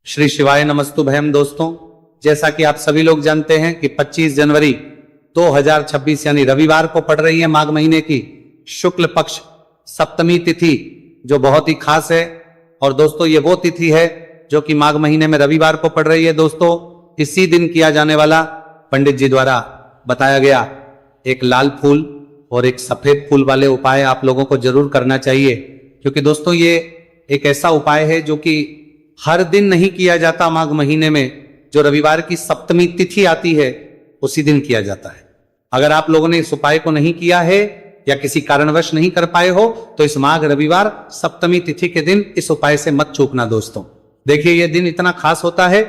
श्री शिवाय नमस्तुभयम। दोस्तों, जैसा कि आप सभी लोग जानते हैं कि 25 जनवरी 2026 यानी रविवार को पड़ रही है माघ महीने की शुक्ल पक्ष सप्तमी तिथि, जो बहुत ही खास है। और दोस्तों, ये वो तिथि है जो कि माघ महीने में रविवार को पड़ रही है। दोस्तों, इसी दिन किया जाने वाला पंडित जी द्वारा बताया गया एक लाल फूल और एक सफेद फूल वाले उपाय आप लोगों को जरूर करना चाहिए, क्योंकि दोस्तों ये एक ऐसा उपाय है जो कि हर दिन नहीं किया जाता। माघ महीने में जो रविवार की सप्तमी तिथि आती है उसी दिन किया जाता है। अगर आप लोगों ने इस उपाय को नहीं किया है या किसी कारणवश नहीं कर पाए हो तो इस माघ रविवार सप्तमी तिथि के दिन इस उपाय से मत चूकना। दोस्तों देखिए, यह दिन इतना खास होता है,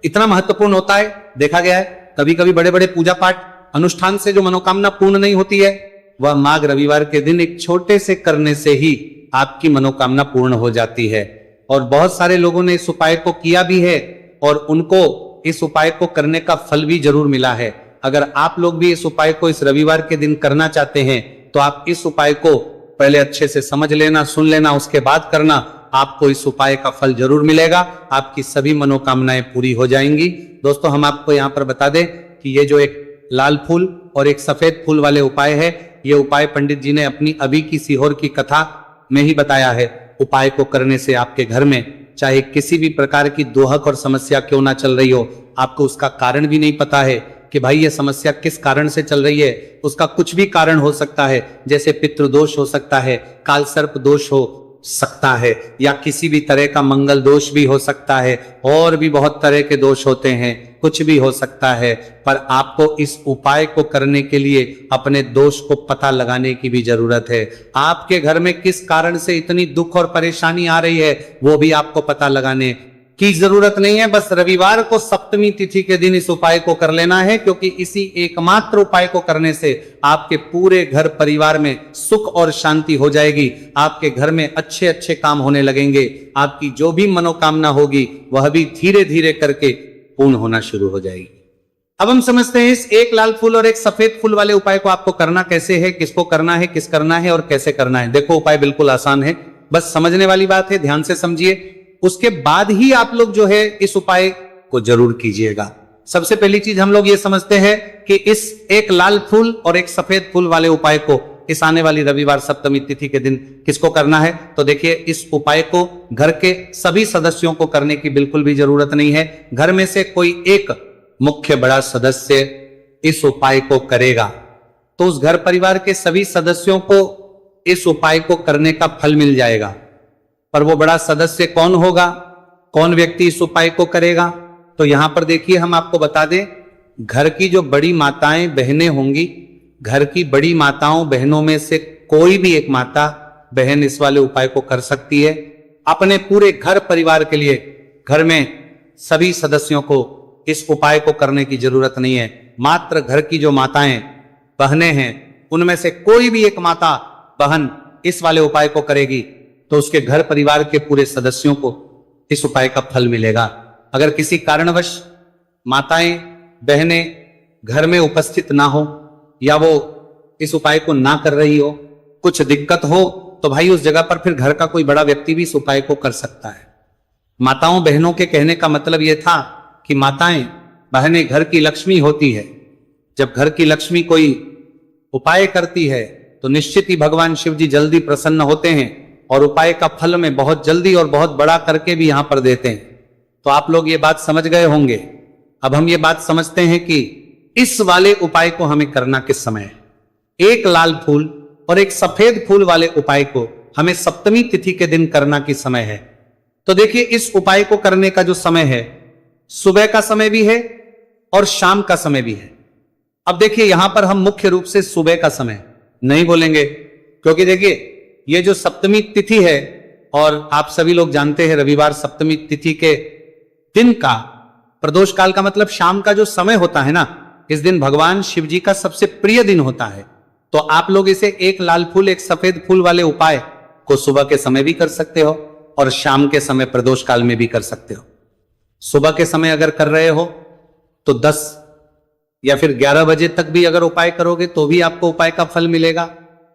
इतना महत्वपूर्ण होता है। देखा गया है कभी कभी बड़े बड़े पूजा पाठ अनुष्ठान से जो मनोकामना पूर्ण नहीं होती है, वह माघ रविवार के दिन एक छोटे से करने से ही आपकी मनोकामना पूर्ण हो जाती है। और बहुत सारे लोगों ने इस उपाय को किया भी है और उनको इस उपाय को करने का फल भी जरूर मिला है। अगर आप लोग भी इस उपाय को इस रविवार के दिन करना चाहते हैं तो आप इस उपाय को पहले अच्छे से समझ लेना, सुन लेना, उसके बाद करना। आपको इस उपाय का फल जरूर मिलेगा, आपकी सभी मनोकामनाएं पूरी हो जाएंगी। दोस्तों, हम आपको यहाँ पर बता दें कि ये जो एक लाल फूल और एक सफेद फूल वाले उपाय है, ये उपाय पंडित जी ने अपनी अभी की सीहोर की कथा में ही बताया है। उपाय को करने से आपके घर में चाहे किसी भी प्रकार की दोहक और समस्या क्यों ना चल रही हो, आपको उसका कारण भी नहीं पता है कि भाई ये समस्या किस कारण से चल रही है, उसका कुछ भी कारण हो सकता है। जैसे पितृदोष हो सकता है, काल सर्प दोष हो सकता है, या किसी भी तरह का मंगल दोष भी हो सकता है, और भी बहुत तरह के दोष होते हैं, कुछ भी हो सकता है। पर आपको इस उपाय को करने के लिए अपने दोष को पता लगाने की भी जरूरत है। आपके घर में किस कारण से इतनी दुख और परेशानी आ रही है वो भी आपको पता लगाने की जरूरत नहीं है। बस रविवार को सप्तमी तिथि के दिन इस उपाय को कर लेना है, क्योंकि इसी एकमात्र उपाय को करने से आपके पूरे घर परिवार में सुख और शांति हो जाएगी। आपके घर में अच्छे अच्छे काम होने लगेंगे। आपकी जो भी मनोकामना होगी वह भी धीरे धीरे करके पूर्ण होना शुरू हो जाएगी। अब हम समझते हैं इस एक लाल फूल और एक सफेद फूल वाले उपाय को आपको करना कैसे है, किसको करना है, किस करना है और कैसे करना है। देखो, उपाय बिल्कुल आसान है, बस समझने वाली बात है, ध्यान से समझिए। उसके बाद ही आप लोग जो है इस उपाय को जरूर कीजिएगा। सबसे पहली चीज हम लोग ये समझते हैं कि इस एक लाल फूल और एक सफेद फूल वाले उपाय को इस आने वाली रविवार सप्तमी तिथि के दिन किसको करना है। तो देखिए, इस उपाय को घर के सभी सदस्यों को करने की बिल्कुल भी जरूरत नहीं है। घर में से कोई एक मुख्य बड़ा सदस्य इस उपाय को करेगा तो उस घर परिवार के सभी सदस्यों को इस उपाय को करने का फल मिल जाएगा। पर वो बड़ा सदस्य कौन होगा, कौन व्यक्ति इस उपाय को करेगा, तो यहां पर देखिए हम आपको बता दें, घर की जो बड़ी माताएं बहनें होंगी, घर की बड़ी माताओं बहनों में से कोई भी एक माता बहन इस वाले उपाय को कर सकती है। अपने पूरे घर परिवार के लिए घर में सभी सदस्यों को इस उपाय को करने की जरूरत नहीं है। मात्र घर की जो माताएं बहनें हैं उनमें से कोई भी एक माता बहन इस वाले उपाय को करेगी तो उसके घर परिवार के पूरे सदस्यों को इस उपाय का फल मिलेगा। अगर किसी कारणवश माताएं बहनें घर में उपस्थित ना हो या वो इस उपाय को ना कर रही हो, कुछ दिक्कत हो, तो भाई उस जगह पर फिर घर का कोई बड़ा व्यक्ति भी इस उपाय को कर सकता है। माताओं बहनों के कहने का मतलब यह था कि माताएं बहनें घर की लक्ष्मी होती है। जब घर की लक्ष्मी कोई उपाय करती है तो निश्चित ही भगवान शिव जी जल्दी प्रसन्न होते हैं और उपाय का फल में बहुत जल्दी और बहुत बड़ा करके भी यहां पर देते हैं। तो आप लोग ये बात समझ गए होंगे। अब हम ये बात समझते हैं कि इस वाले उपाय को हमें करना किस समय है। एक लाल फूल और एक सफेद फूल वाले उपाय को हमें सप्तमी तिथि के दिन करना किस समय है। तो देखिए, इस उपाय को करने का जो समय है, सुबह का समय भी है और शाम का समय भी है। अब देखिए, यहां पर हम मुख्य रूप से सुबह का समय नहीं बोलेंगे, क्योंकि देखिए ये जो सप्तमी तिथि है, और आप सभी लोग जानते हैं रविवार सप्तमी तिथि के दिन का प्रदोष काल का मतलब शाम का जो समय होता है ना, इस दिन भगवान शिव जी का सबसे प्रिय दिन होता है। तो आप लोग इसे एक लाल फूल एक सफेद फूल वाले उपाय को सुबह के समय भी कर सकते हो और शाम के समय प्रदोष काल में भी कर सकते हो। सुबह के समय अगर कर रहे हो तो 10 या फिर 11 बजे तक भी अगर उपाय करोगे तो भी आपको उपाय का फल मिलेगा।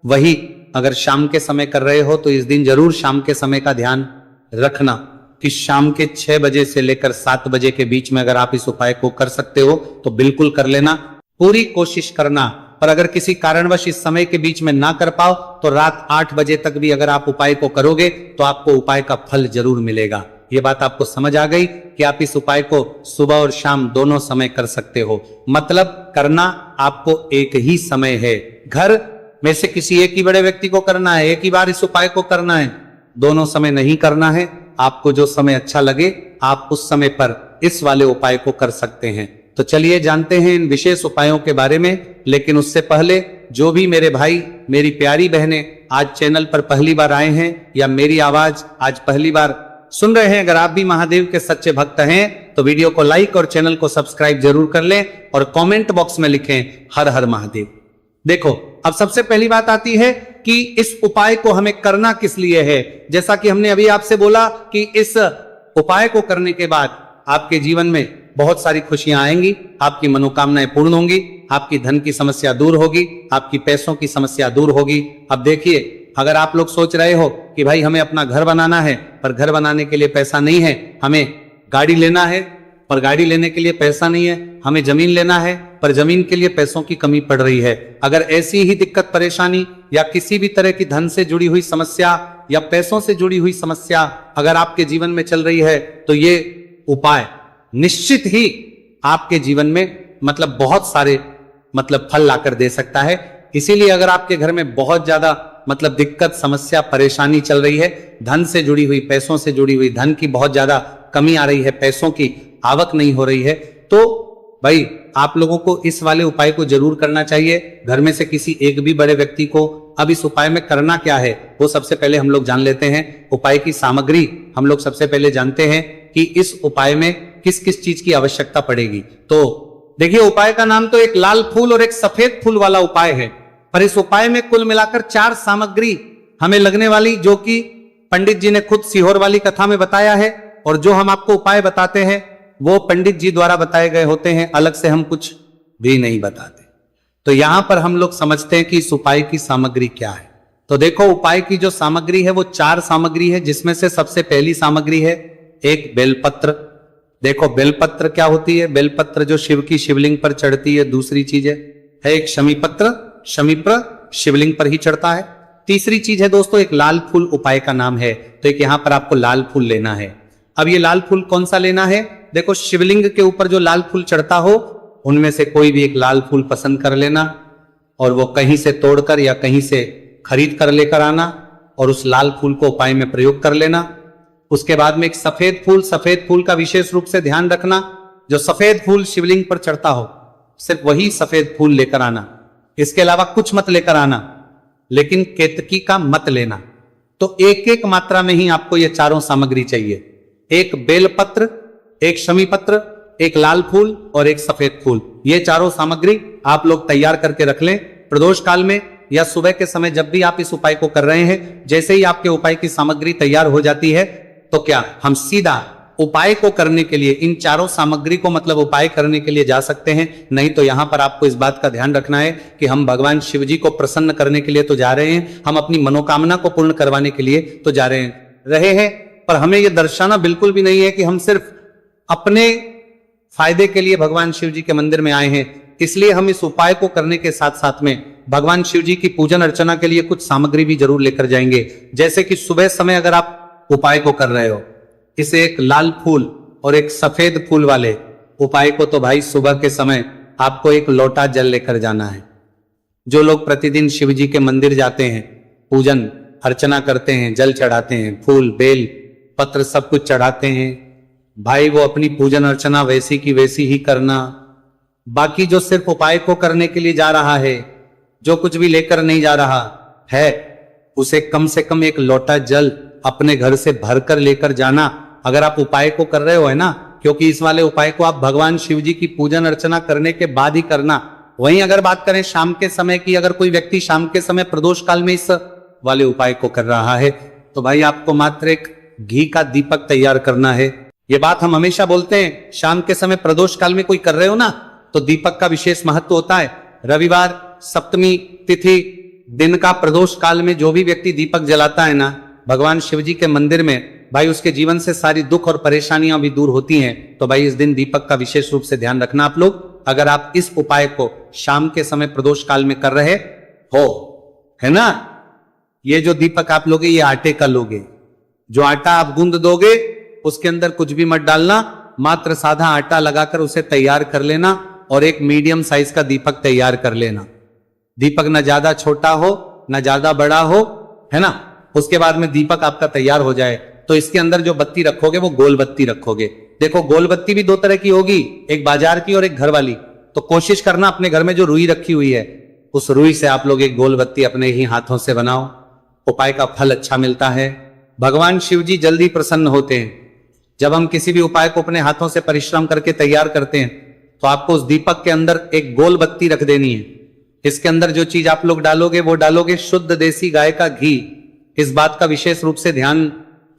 वही अगर शाम के समय कर रहे हो तो इस दिन जरूर शाम के समय का ध्यान रखना। कि शाम के 6 बजे से लेकर 7 बजे के बीच में अगर आप इस उपाय को कर सकते हो तो बिल्कुल कर लेना, पूरी कोशिश करना। पर अगर किसी कारणवश इस समय के बीच में ना कर पाओ तो रात 8 बजे तक भी अगर आप उपाय को करोगे तो आपको उपाय का फल जरूर मिलेगा। ये बात आपको समझ आ गई कि आप इस उपाय को सुबह और शाम दोनों समय कर सकते हो। मतलब करना आपको एक ही समय है, घर में से किसी एक ही बड़े व्यक्ति को करना है, एक ही बार इस उपाय को करना है, दोनों समय नहीं करना है। आपको जो समय अच्छा लगे आप उस समय पर इस वाले उपाय को कर सकते हैं। तो चलिए जानते हैं इन विशेष उपायों के बारे में। लेकिन उससे पहले जो भी मेरे भाई मेरी प्यारी बहनें आज चैनल पर पहली बार आए हैं या मेरी आवाज आज पहली बार सुन रहे हैं, अगर आप भी महादेव के सच्चे भक्त हैं तो वीडियो को लाइक और चैनल को सब्सक्राइब जरूर कर लें और कमेंट बॉक्स में लिखें हर हर महादेव। देखो, अब सबसे पहली बात आती है कि इस उपाय को हमें करना किस लिए है। जैसा कि हमने अभी आपसे बोला कि इस उपाय को करने के बाद आपके जीवन में बहुत सारी खुशियां आएंगी, आपकी मनोकामनाएं पूर्ण होंगी, आपकी धन की समस्या दूर होगी, आपकी पैसों की समस्या दूर होगी। अब देखिए, अगर आप लोग सोच रहे हो कि भाई हमें अपना घर बनाना है पर घर बनाने के लिए पैसा नहीं है, हमें गाड़ी लेना है पर गाड़ी लेने के लिए पैसा नहीं है, हमें जमीन लेना है पर जमीन के लिए पैसों की कमी पड़ रही है, अगर ऐसी ही दिक्कत परेशानी या किसी भी तरह की धन से जुड़ी हुई समस्या या पैसों से जुड़ी हुई समस्या अगर आपके जीवन में चल रही है तो ये उपाय निश्चित ही आपके जीवन में मतलब बहुत सारे मतलब फल लाकर दे सकता है। इसीलिए अगर आपके घर में बहुत ज्यादा मतलब दिक्कत समस्या परेशानी चल रही है, धन से जुड़ी हुई पैसों से जुड़ी हुई धन की बहुत ज्यादा कमी आ रही है, पैसों की आवक नहीं हो रही है, तो भाई आप लोगों को इस वाले उपाय को जरूर करना चाहिए। घर में से किसी एक भी बड़े व्यक्ति को अब इस उपाय में करना क्या है वो सबसे पहले हम लोग जान लेते हैं। उपाय की सामग्री हम लोग सबसे पहले जानते हैं कि इस उपाय में किस किस चीज की आवश्यकता पड़ेगी। तो देखिए, उपाय का नाम तो एक लाल फूल और एक सफेद फूल वाला उपाय है, पर इस उपाय में कुल मिलाकर 4 सामग्री हमें लगने वाली, जो कि पंडित जी ने खुद सीहोर वाली कथा में बताया है, और जो हम आपको उपाय बताते हैं वो पंडित जी द्वारा बताए गए होते हैं, अलग से हम कुछ भी नहीं बताते। तो यहां पर हम लोग समझते हैं कि इस उपाय की सामग्री क्या है। तो देखो, उपाय की जो सामग्री है वो 4 सामग्री है, जिसमें से सबसे पहली सामग्री है एक बेलपत्र। देखो, बेलपत्र क्या होती है? बेलपत्र जो शिव की शिवलिंग पर चढ़ती है। दूसरी चीज है एक शमीपत्र, शमीपत्र शिवलिंग पर ही चढ़ता है। तीसरी चीज है दोस्तों एक लाल फूल, उपाय का नाम है, तो एक यहां पर आपको लाल फूल लेना है। अब ये लाल फूल कौन सा लेना है? देखो, शिवलिंग के ऊपर जो लाल फूल चढ़ता हो उनमें से कोई भी एक लाल फूल पसंद कर लेना और वो कहीं से तोड़कर या कहीं से खरीद कर लेकर आना और उस लाल फूल को उपाय में प्रयोग कर लेना। उसके बाद में एक सफेद फूल का विशेष रूप से ध्यान रखना, जो सफेद फूल शिवलिंग पर चढ़ता हो सिर्फ वही सफेद फूल लेकर आना, इसके अलावा कुछ मत लेकर आना, लेकिन केतकी का मत लेना। तो एक एक मात्रा में ही आपको ये चारों सामग्री चाहिए, एक बेलपत्र, एक शमीपत्र, एक लाल फूल और एक सफेद फूल। ये चारों सामग्री आप लोग तैयार करके रख लें। प्रदोष काल में या सुबह के समय जब भी आप इस उपाय को कर रहे हैं, जैसे ही आपके उपाय की सामग्री तैयार हो जाती है तो क्या हम सीधा उपाय को करने के लिए इन चारों सामग्री को मतलब उपाय करने के लिए जा सकते हैं। नहीं तो यहां पर आपको इस बात का ध्यान रखना है कि हम भगवान शिव जी को प्रसन्न करने के लिए तो जा रहे हैं, हम अपनी मनोकामना को पूर्ण करवाने के लिए तो जा रहे हैं, पर हमें यह दर्शाना बिल्कुल भी नहीं है कि हम सिर्फ अपने फायदे के लिए भगवान शिव जी के मंदिर में आए हैं। इसलिए हम इस उपाय को करने के साथ साथ में भगवान शिव जी की पूजन अर्चना के लिए कुछ सामग्री भी जरूर लेकर जाएंगे। जैसे कि सुबह समय अगर आप उपाय को कर रहे हो, इसे एक लाल फूल और एक सफेद फूल वाले उपाय को तो भाई सुबह के समय आपको एक लोटा जल लेकर जाना है। जो लोग प्रतिदिन शिव जी के मंदिर जाते हैं, पूजन अर्चना करते हैं, जल चढ़ाते हैं, फूल बेल पत्र सब कुछ चढ़ाते हैं, भाई वो अपनी पूजन अर्चना वैसी की वैसी ही करना। बाकी जो सिर्फ उपाय को करने के लिए जा रहा है, जो कुछ भी लेकर नहीं जा रहा है, उसे कम से कम एक लोटा जल अपने घर से भरकर लेकर जाना। अगर आप उपाय को कर रहे हो, है ना, क्योंकि इस वाले उपाय को आप भगवान शिव जी की पूजन अर्चना करने के बाद ही करना। वहीं अगर बात करें शाम के समय की, अगर कोई व्यक्ति शाम के समय प्रदोष काल में इस वाले उपाय को कर रहा है तो भाई आपको मात्र एक घी का दीपक तैयार करना है। ये बात हम हमेशा बोलते हैं, शाम के समय प्रदोष काल में कोई कर रहे हो ना तो दीपक का विशेष महत्व होता है। रविवार सप्तमी तिथि दिन का प्रदोष काल में जो भी व्यक्ति दीपक जलाता है ना भगवान शिव जी के मंदिर में, भाई उसके जीवन से सारी दुख और परेशानियां भी दूर होती हैं। तो भाई इस दिन दीपक का विशेष रूप से ध्यान रखना आप लोग। अगर आप इस उपाय को शाम के समय प्रदोष काल में कर रहे हो, है ना, ये जो दीपक आप लोगे ये आटे का लोगे। जो आटा आप गूंद दोगे उसके अंदर कुछ भी मत डालना, मात्र साधा आटा लगाकर उसे तैयार कर लेना और एक मीडियम साइज का दीपक तैयार कर लेना। दीपक न ज्यादा छोटा हो न ज्यादा बड़ा हो, है ना। उसके बाद में दीपक आपका तैयार हो जाए तो इसके अंदर जो बत्ती रखोगे वो गोल बत्ती रखोगे। देखो गोल बत्ती भी दो तरह की होगी, एक बाजार की और एक घर वाली। तो कोशिश करना अपने घर में जो रुई रखी हुई है उस रुई से आप लोग एक गोल बत्ती अपने ही हाथों से बनाओ। उपाय का फल अच्छा मिलता है। भगवान शिव जी जल्दी प्रसन्न होते हैं। जब हम किसी भी उपाय को अपने हाथों से परिश्रम करके तैयार करते हैं तो आपको उस दीपक के अंदर एक गोल बत्ती रख देनी है। इसके अंदर जो चीज आप लोग डालोगे वो डालोगे शुद्ध देसी गाय का घी। इस बात का विशेष रूप से ध्यान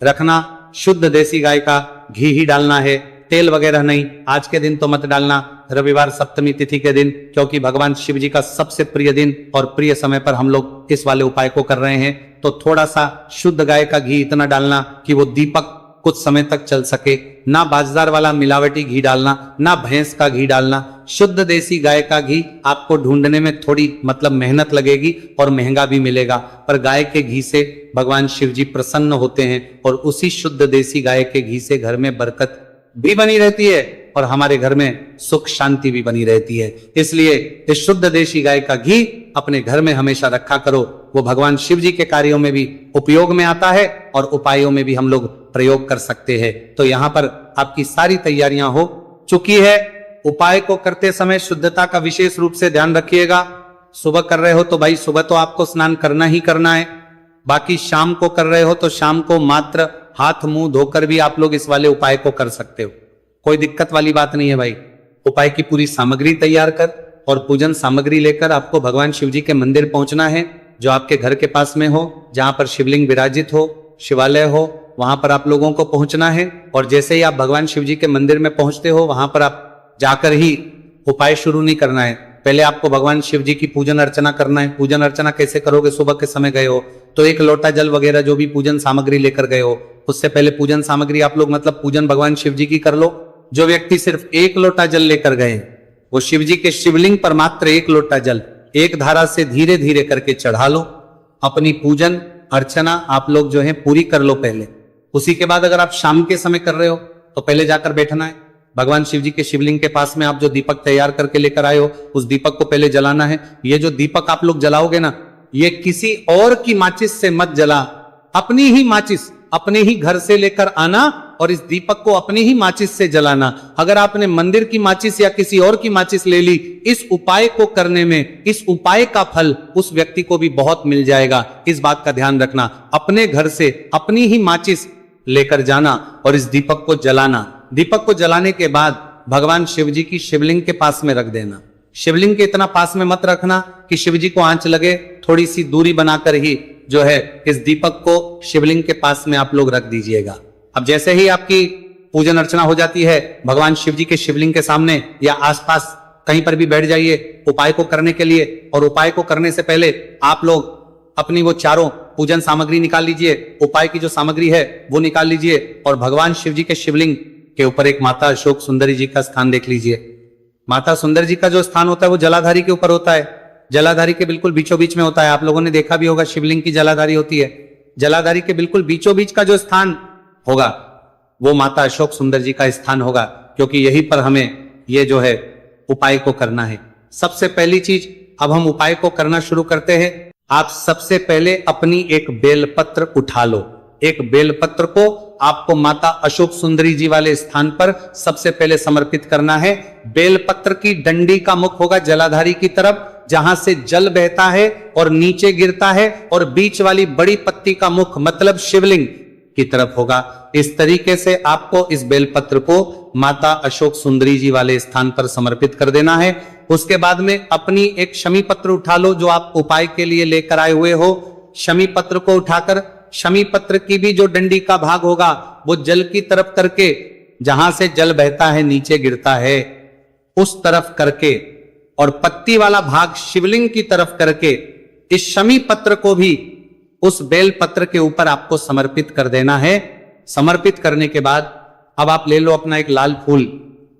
रखना, शुद्ध देसी गाय का घी ही डालना है, तेल वगैरह नहीं। आज के दिन तो मत डालना, रविवार सप्तमी तिथि के दिन, क्योंकि भगवान शिव जी का सबसे प्रिय दिन और प्रिय समय पर हम लोग इस वाले उपाय को कर रहे हैं। तो थोड़ा सा शुद्ध गाय का घी इतना डालना कि वो दीपक कुछ समय तक चल सके। ना बाजार वाला मिलावटी घी डालना, ना भैंस का घी डालना। शुद्ध देसी गाय का घी आपको ढूंढने में थोड़ी मतलब मेहनत लगेगी और महंगा भी मिलेगा, पर गाय के घी से भगवान शिव जी प्रसन्न होते हैं और उसी शुद्ध देसी गाय के घी से घर में बरकत भी बनी रहती है और हमारे घर में सुख शांति भी बनी रहती है। इसलिए इस शुद्ध देसी गाय का घी अपने घर में हमेशा रखा करो। वो भगवान शिव जी के कार्यों में भी उपयोग में आता है और उपायों में भी हम लोग प्रयोग कर सकते हैं। तो यहाँ पर आपकी सारी तैयारियां हो चुकी है। उपाय को करते समय शुद्धता का विशेष रूप से ध्यान रखिएगा। सुबह कर रहे हो तो भाई सुबह तो आपको स्नान करना ही करना है। बाकी शाम को कर रहे हो तो शाम को मात्र हाथ मुंह धोकर भी आप लोग इस वाले उपाय को कर सकते हो। कोई दिक्कत वाली बात नहीं है भाई। उपाय की पूरी सामग्री तैयार कर और पूजन सामग्री लेकर आपको भगवान शिव जी के मंदिर पहुंचना है, जो आपके घर के पास में हो, जहां पर शिवलिंग विराजित हो, शिवालय हो, वहां पर आप लोगों को पहुंचना है। और जैसे ही आप भगवान शिव जी के मंदिर में पहुंचते हो वहां पर आप जाकर ही उपाय शुरू नहीं करना है। पहले आपको भगवान शिव जी की पूजन अर्चना करना है। पूजन अर्चना कैसे करोगे? सुबह के समय गए हो तो एक लोटा जल वगैरह जो भी पूजन सामग्री लेकर गए हो, उससे पहले पूजन सामग्री आप लोग मतलब पूजन भगवान शिव जी की कर लो। जो व्यक्ति सिर्फ एक लोटा जल लेकर गए वो शिव जी के शिवलिंग पर मात्र एक लोटा जल एक धारा से धीरे धीरे करके चढ़ा लो। अपनी पूजन अर्चना आप लोग जो है पूरी कर लो पहले। उसी के बाद अगर आप शाम के समय कर रहे हो तो पहले जाकर बैठना है भगवान शिव जी के शिवलिंग के पास में। आप जो दीपक तैयार करके लेकर आए हो उस दीपक को पहले जलाना है। ये जो दीपक आप लोग जलाओगे ना, ये किसी और की माचिस से मत जला, अपनी ही माचिस अपने ही घर से लेकर आना और इस दीपक को अपनी ही माचिस से जलाना। अगर आपने मंदिर की माचिस या किसी और की माचिस ले ली, इस उपाय को करने में इस उपाय का फल उस व्यक्ति को भी बहुत मिल जाएगा। इस बात का ध्यान रखना। अपने घर से अपनी ही माचिस लेकर जाना और इस दीपक को जलाना। दीपक को जलाने के बाद भगवान शिव जी की शिवलिंग के पास में रख देना। शिवलिंग के इतना पास में मत रखना कि शिव जी को आंच लगे, थोड़ी सी दूरी बनाकर ही जो है इस दीपक को शिवलिंग के पास में आप लोग रख दीजिएगा। अब जैसे ही आपकी पूजन अर्चना हो जाती है, भगवान शिव जी के शिवलिंग के सामने या आसपास कहीं पर भी बैठ जाइए उपाय को करने के लिए। और उपाय को करने से पहले आप लोग अपनी वो चारों पूजन सामग्री निकाल लीजिए। उपाय की जो सामग्री है वो निकाल लीजिए और भगवान शिव जी के शिवलिंग के ऊपर एक माता अशोक सुंदरी जी का स्थान देख लीजिए। माता सुंदर जी का जो स्थान होता है वो जलाधारी के ऊपर होता है। जलाधारी के बिल्कुल बीचों बीच में होता है। आप लोगों ने देखा भी होगा शिवलिंग की जलाधारी होती है। जलाधारी के बिल्कुल बीचों बीच का जो स्थान होगा वो माता अशोक सुंदर जी का स्थान होगा, क्योंकि यहीं पर हमें ये जो है उपाय को करना है। सबसे पहली चीज, अब हम उपाय को करना शुरू करते हैं। आप सबसे पहले अपनी एक बेलपत्र उठा लो। एक बेलपत्र को आपको माता अशोक सुंदरी जी वाले स्थान पर सबसे पहले समर्पित करना है। बेलपत्र की डंडी का मुख होगा जलाधारी की तरफ, जहां से जल बहता है और नीचे गिरता है, और बीच वाली बड़ी पत्ती का मुख मतलब शिवलिंग की तरफ होगा। इस तरीके से आपको इस बेलपत्र को माता अशोक सुंदरी जी वाले स्थान पर समर्पित कर देना है। उसके बाद में अपनी एक शमी पत्र उठा लो जो आप उपाय के लिए लेकर आए हुए हो। शमी पत्र को उठाकर शमी पत्र की भी जो डंडी का भाग होगा वो जल की तरफ करके, जहां से जल बहता है नीचे गिरता है उस तरफ करके, और पत्ती वाला भाग शिवलिंग की तरफ करके इस शमी पत्र को भी उस बेल पत्र के ऊपर आपको समर्पित कर देना है। समर्पित करने के बाद अब आप ले लो अपना एक लाल फूल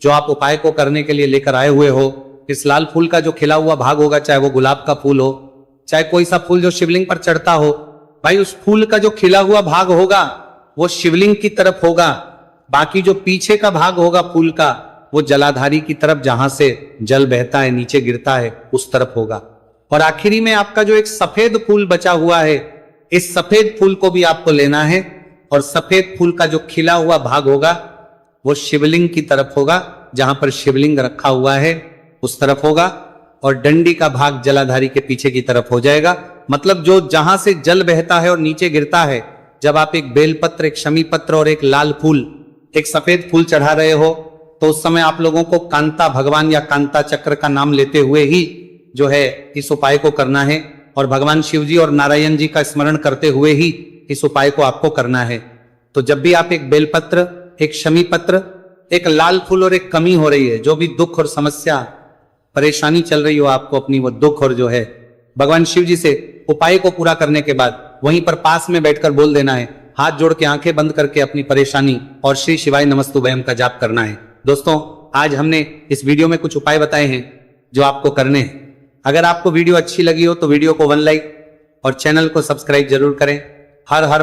जो आप उपाय को करने के लिए लेकर आए हुए हो। इस लाल फूल का जो खिला हुआ भाग होगा, चाहे वो गुलाब का फूल हो, चाहे कोई सा फूल जो शिवलिंग पर चढ़ता हो, भाई उस फूल का जो खिला हुआ भाग होगा वो शिवलिंग की तरफ होगा। बाकी जो पीछे का भाग होगा फूल का वो जलाधारी की तरफ, जहां से जल बहता है नीचे गिरता है उस तरफ होगा। और आखिरी में आपका जो एक सफेद फूल बचा हुआ है, इस सफेद फूल को भी आपको लेना है और सफेद फूल का जो खिला हुआ भाग होगा वो शिवलिंग की तरफ होगा, जहां पर शिवलिंग रखा हुआ है उस तरफ होगा। और डंडी का भाग जलाधारी के पीछे की तरफ हो जाएगा। मतलब जो जहां से जल बहता है और नीचे गिरता है, जब आप एक बेलपत्र, एक शमी पत्र और एक लाल फूल, एक सफेद फूल चढ़ा रहे हो, तो उस समय आप लोगों को कांता भगवान या कांता चक्र का नाम लेते हुए ही जो है इस उपाय को करना है। और भगवान शिव जी और नारायण जी का स्मरण करते हुए ही इस उपाय को आपको करना है। तो जब भी आप एक बेलपत्र, एक शमी पत्र, एक लाल फूल और एक कमी हो रही है, जो भी दुख और समस्या परेशानी चल रही हो आपको अपनी, वो दुख और जो है भगवान शिव जी से उपाय को पूरा करने के बाद वहीं पर पास में बैठकर बोल देना है, हाथ जोड़ के आंखें बंद करके अपनी परेशानी और श्री शिवाय नमस्तुभयम का जाप करना है। दोस्तों, आज हमने इस वीडियो में कुछ उपाय बताए हैं जो आपको करने हैं। अगर आपको वीडियो अच्छी लगी हो तो वीडियो को 1 लाइक और चैनल को सब्सक्राइब जरूर करें। हर हर